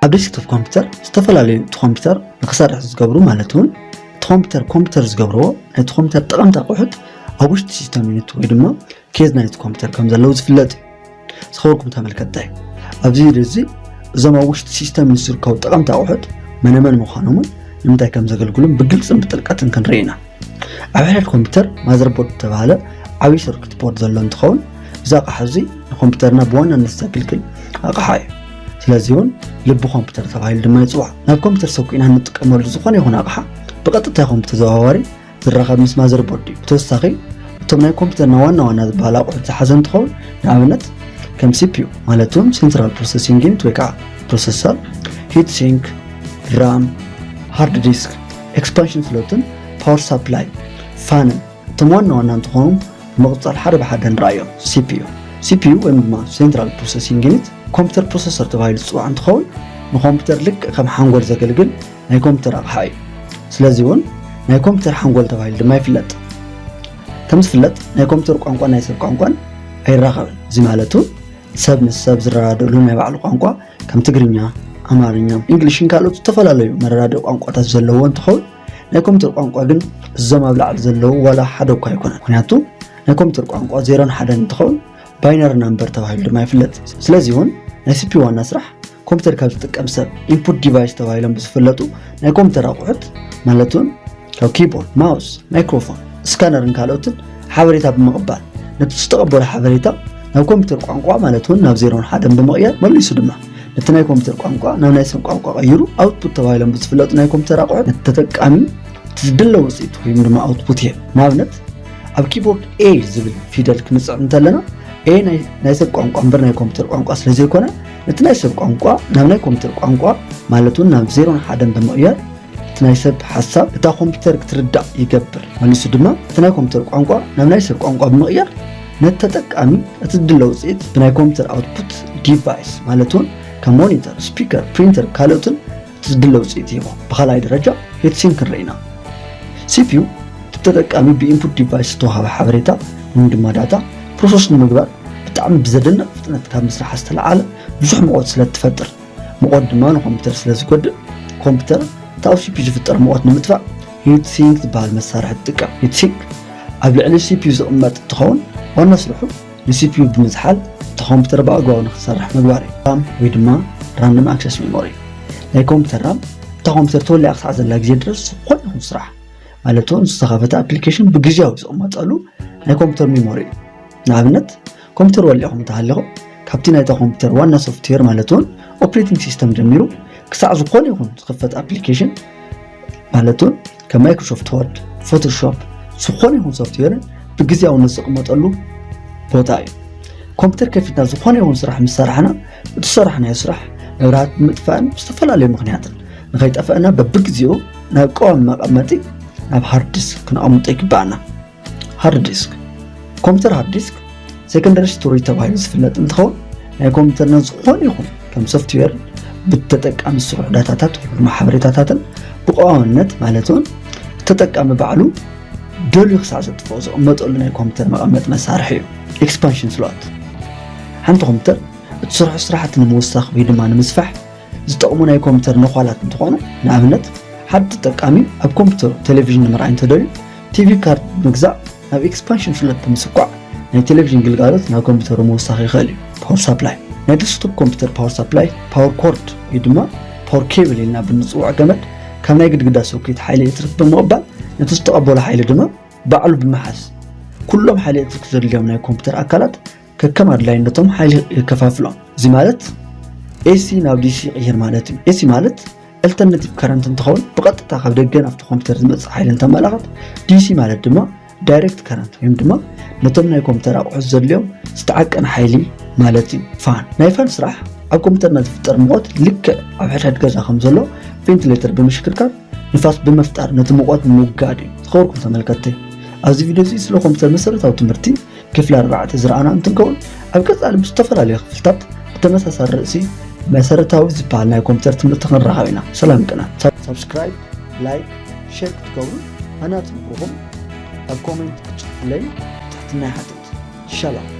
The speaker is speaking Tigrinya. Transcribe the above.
ኣብ ዴስክቶፕ ኮምፒዩተር ዝተፈላለዩ ኮምፒዩተር ንክሰርሕ ዝገብሩ ማለት እውን ኮምፒዩተር ዝገብርዎ ናይቲ ኮምፒዩተር ጠቐምቲ ኣቁሑት ኣብ ውሽጢ ሲስተም ዩኒት ወይ ድማ ኬዝ ናይቲ ኮምፒዩተር ከም ዘለዉ ዝፍለጥ እዩ። ዝከበርኩም ተመልከታይ ኣብዚ ቪድዮ እዚ እዞም ኣብ ውሽጢ ሲስተም ዩኒት ዝርከቡ ጠቐምቲ ኣቁሑት መነመን ምዃኖምን ንምንታይ ከም ዘገልግሉን ብግልፅን ብጥልቀትን ክንርኢ ኢና። ኣብ ሕድሕድ ኮምፒዩተር ማዘርቦርድ ዝተባሃለ ዓብይ ሰርኪት ቦርድ ዘሎ እንትኸውን እዚ ኣቕሓ እዚ ንኮምፒዩተርና ብዋናነት ዘገልግል ኣቕሓ እዩ። ስለዚ እውን ልቢ ኮምፒዩተር ተባሂሉ ድማ ይፅዋዕ። ናብ ኮምፒዩተር ሰኪዕና እንጥቀመሉ ዝኾነ ይኹን ኣቕሓ ብቐጥታ ኮምፒዩተር ዘዋዋሪ ዝራኸብ ምስ ማዘርቦርድ እዩ። ብተወሳኺ እቶም ናይ ኮምፒዩተርና ዋና ዝበሃል ኣቑሑት ዝሓዘ እንትኸውን ንኣብነት ከም CPU ማለት እውን ሴንትራል ፕሮሰሲንግ ዩኒት ወይ ከዓ ፕሮሰሰር፣ ሂት ሲንክ፣ ራም፣ ሃርድ ዲስክ፣ ኤክስፓንሽን ስሎትን ፓወር ሳፕላይ፣ ፋንን እቶም ዋና እንትኾኑ መቕፀል ሓደ ብሓደ ንረኣዮም። CPU ወይ ድማ ሴንትራል ፕሮሰሲንግ ዩኒት ኮምፒዩተር ፕሮሰሰር ተባሂሉ ዝፅዋዕ እንትኸውን ንኮምፒዩተር ልክዕ ከም ሓንጎል ዘገልግል ናይ ኮምፒዩተር ኣቕሓ እዩ። ስለዚ እውን ናይ ኮምፒዩተር ሓንጎል ተባሂሉ ድማ ይፍለጥ። ከም ዝፍለጥ ናይ ኮምፒዩተር ቋንቋ ናይ ሰብ ቋንቋን ኣይራኸብን። እዚ ማለት እውን ሰብ ምስ ሰብ ዝረዳድእሉ ናይ ባዕሉ ቋንቋ ከም ትግርኛ፣ ኣማርኛ፣ እንግሊሽን ካልኦት ዝተፈላለዩ መረዳድኢ ቋንቋታት ዘለዎ እንትኸውን ናይ ኮምፒዩተር ቋንቋ ግን እዞም ኣብ ላዕሊ ዘለዉ ዋላ ሓደ እኳ ኣይኮነን። ምክንያቱ ናይ ኮምፒዩተር ቋንቋ 0ን 1ን እንትኸውን ባይነሪ ናምበር ተባሂሉ ድማ ይፍለጥ። ስለዚ እውን ናይ CPU ዋና ስራሕ ኮምፒዩተር ካብ ዝጥቀም ሰብ ኢንፑት ዲቫይስ ተባሂሎም ዝፍለጡ ናይ ኮምፒዩተር ኣቁሑት ማለት እውን ካብ ኪቦርድ፣ ማውስ፣ ማይክሮፎን፣ ስካነርን ካልኦትን ሓበሬታ ብምቕባል ነቲ ዝተቐበለ ሓበሬታ ናብ ኮምፒዩተር ቋንቋ ማለት እውን ናብ 0ን 1ን ብምቕያር መሊሱ ድማ ነቲ ናይ ኮምፒዩተር ቋንቋ ናብ ናይ ሰብ ቋንቋ ቀይሩ ኣውትፑት ተባሂሎም ዝፍለጡ ናይ ኮምፒዩተር ኣቁሑት ነቲ ተጠቃሚ ዝድለ ውፅኢት ወይ ድማ ኣውትፑት እዮም። ንኣብነት ኣብ ኪቦርድ A ዝብል ፊደል ክንፅዕ እንተለና A ናይ ሰብ ቋንቋ እምበር ናይ ኮምፒዩተር ቋንቋ ስለዘይኮነ ነቲ ናይ ሰብ ቋንቋ ናብ ናይ ኮምፒዩተር ቋንቋ ማለት እውን ናብ 0ን 1ን ብምቕያር እቲ ናይ ሰብ ሓሳብ እታ ኮምፒዩተር ክትርዳእ ይገብር። መሊሱ ድማ እቲ ናይ ኮምፒዩተር ቋንቋ ናብ ናይ ሰብ ቋንቋ ብምቕያር ነቲ ተጠቃሚ እቲ ዝድለ ውፅኢት ብናይ ኮምፒዩተር ኣውትፑት ዲቫይስ ማለት እውን ከም ሞኒተር፣ ስፒከር፣ ፕሪንተር ካልኦትን እቲ ዝድለ ውፅኢት ይህቦ። ብኻልኣይ ደረጃ ሂትሲንክ ንሪኢና CPU ተጠቃሚ ብኢንፑት ዲቫይስ ዝተዋሃበ ሓበሬታ ወይ ድማ ዳታ ፕሮሰስ ንምግባር ብጣዕሚ ብዘደንቕ ፍጥነት ካብ ምስራሕ ዝተለዓለ ብዙሕ ሙቐት ስለትፈጥር ሙቐት ድማ ንኮምፒዩተር ስለዝጎድእ ኮምፒዩተር እቲ ኣብ CPU ዝፍጠር ሙቐት ንምጥፋእ ሂትሲንክ ዝበሃል መሳርሒ ትጥቀም። ሂትሲንክ ኣብ ልዕሊ CPU ዝቕመጥ እንትኸውን ዋና ስርሑ ንCPU ብምዝሓል እቲ ኮምፒዩተር ብኣግባቡ ንክሰርሕ ምግባር እዩ። ራም ወይ ድማ ራንደም ኣክሰስ ሜሞሪ ናይ ኮምፒዩተር ራም እታ ኮምፒዩተር ተወሊዓ ክሳዕ ዘላ ግዜ ድረስ ዝኾነ ይኹን ስራሕ ማለት እውን ዝተኸፈተ ኣፕሊኬሽን ብግዜያዊ ዝቕመጠሉ ናይ ኮምፒዩተር ሜሞሪ እዩ። ንኣብነት ኮምፒዩተር ወሊዕኩም እንተሃለኹም ካብቲ ናይታ ኮምፒዩተር ዋና ሶፍትዌር ማለት እውን ኦፕሬቲንግ ሲስተም ጀሚሩ ክሳዕ ዝኾነ ይኹን ዝኽፈት ኣፕሊኬሽን ማለት እውን ከም ማይክሮሶፍት ወርድ፣ ፎቶሾፕ ዝኾነ ይኹን ሶፍትዌርን ብግዜያውነት ዝቕመጠሉ ቦታ እዩ። ኮምፒዩተር ከፊትና ዝኾነ ይኹን ስራሕ ምስ ሰራሕና እቲ ዝሰራሕናዮ ስራሕ መብራህቲ ብምጥፋእን ብዝተፈላለዩ ምክንያትን ንከይጠፍአና በብግዚኡ ናብ ቀዋሚ መቐመጢ ናብ ሃርድ ዲስክ ክነቐምጦ ይግባአና። ሃርድ ዲስክ ኮምፒዩተር ሃርድ ዲስክ ሴኮንደሪ ስቶሬጅ ተባሂሉ ዝፍለጥ እንትኸውን ናይ ኮምፒዩተርና ዝኾነ ይኹን ከም ሶፍትዌር ብተጠቃሚ ዝስርሑ ዳታታት ወይ ድማ ሓበሬታታትን ብቀዋምነት ማለት እውን ተጠቃሚ ባዕሉ ደልዩ ክሳዕ ዘጥፍኦ ዝቕመጠሉ ናይ ኮምፒዩተር መቐመጢ መሳርሒ እዩ። ኤክስፓንሽን ስሎት ሓንቲ ኮምፒዩተር እትሰርሖ ስራሕቲ ንምውሳኽ ወይ ድማ ንምስፋሕ ዝጠቕሙ ናይ ኮምፒዩተር ነዃላት እንትኾኑ ንኣብነት ሓደ ተጠቃሚ ኣብ ኮምፒዩተር ቴሌቪዥን ንምርኣይ እንተደልዩ ቲቪ ካርድ ምግዛእ ናብ ኤክስፓንሽን ስሎት ብምስኳዕ ናይ ቴሌቪዥን ግልጋሎት ናብ ኮምፒዩተሩ ምውሳኽ ይኽእል እዩ። ፓወር ሳፕላይ ናይ ዴስክቶፕ ኮምፒዩተር ፓወር ሳፕላይ ፓወር ኮርድ ወይ ድማ ፓወር ኬብል ኢልና ብንፅውዕ ገመድ ካብ ናይ ግድግዳ ሶኬት ሓይሊ ኤሌክትሪክ ብምቕባል ነቲ ዝተቐበሎ ሓይሊ ድማ ባዕሉ ብምሓዝ ኩሎም ሓይሊ ኤሌክትሪክ ዘድልዮም ናይ ኮምፒዩተር ኣካላት ከከም ኣድላይነቶም ሓይሊ ይከፋፍሎም። እዚ ማለት AC ናብ DC ይቕይር ማለት እዩ። AC ማለት አልተርናቲቭ ከረንት እንትኸውን ብቐጥታ ካብ ደገ ናብቲ ኮምፒዩተር ዝመጽእ ሓይሊ እንተመላኽት፣ DC ማለት ድማ ዳይሬክት ከረንት ወይም ድማ ነቶም ናይ ኮምፒዩተር ኣቑሑት ዘድልዮም ዝተዓቀነ ሓይሊ ማለት እዩ። ፋን ናይ ፋን ስራሕ ኣብ ኮምፒዩተርና ዝፍጠር ሙቐት ልክዕ ኣብ ሕድሕድ ገዛ ከም ዘሎ ቬንቲሌተር ብምሽክርካር ንፋስ ብምፍጣር ነቲ ሙቐት ምውጋድ እዩ። ዝከበርኩም ተመልከተይ ኣብዚ ቪድዮ እዚ ስለ ኮምፒዩተር መሰረታዊ ትምህርቲ ክፍሊ 4 ዝረኣና እንትንከውን ኣብ ቀጻሊ ብዝተፈላለዩ ክፍልታት ብተመሳሳሊ ርእሲ መሰረታዊ ዝበሃል ናይ ኮምፒዩተር ትምህርቲ ክንረኸብ ኢና። ሰላም ቅና ሳብስክራይብ፣ ላይክ፣ ሼር ክትገብሩ ኣና ትምክርኩም ኣብ ኮሜንት ክትጽፍለይ ትሕትና ይሓትት። ሰላም